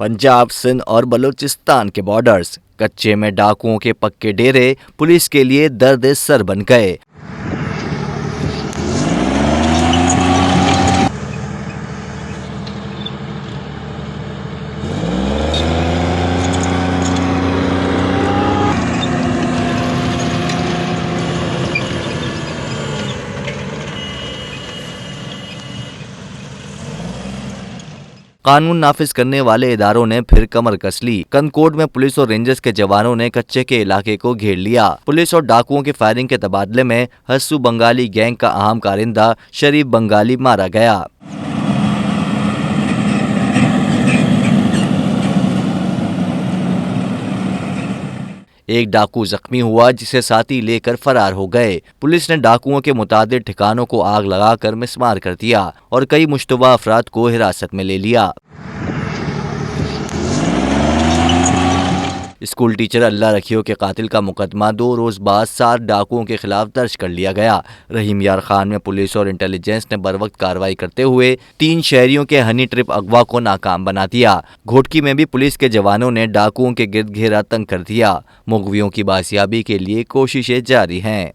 पंजाब, सिंध और बलूचिस्तान के बॉर्डर्स, कच्चे में डाकुओं के पक्के डेरे पुलिस के लिए दर्द सर बन गए। कानून नाफिज करने वाले इदारों ने फिर कमर कस ली। कनकोट में पुलिस और रेंजर्स के जवानों ने कच्चे के इलाके को घेर लिया। पुलिस और डाकुओं की फायरिंग के तबादले में हस्सू बंगाली गैंग का अहम कारिंदा शरीफ बंगाली मारा गया। एक डाकू जख्मी हुआ, जिसे साथी लेकर फरार हो गए। पुलिस ने डाकुओं के मुतादिद ठिकानों को आग लगाकर मिसमार कर दिया और कई मुश्तबा अफराद को हिरासत में ले लिया। स्कूल टीचर अल्लाह रखियो के कातिल का मुकदमा 2 रोज बाद 7 डाकुओं के खिलाफ दर्ज कर लिया गया। रहीम यार खान में पुलिस और इंटेलिजेंस ने बरवक्त कार्रवाई करते हुए 3 शहरियों के हनी ट्रिप अगवा को नाकाम बना दिया। घोटकी में भी पुलिस के जवानों ने डाकुओं के गिर्द घेरा तंग कर दिया। मुगवियों की बाजियाबी के लिए कोशिशें जारी हैं।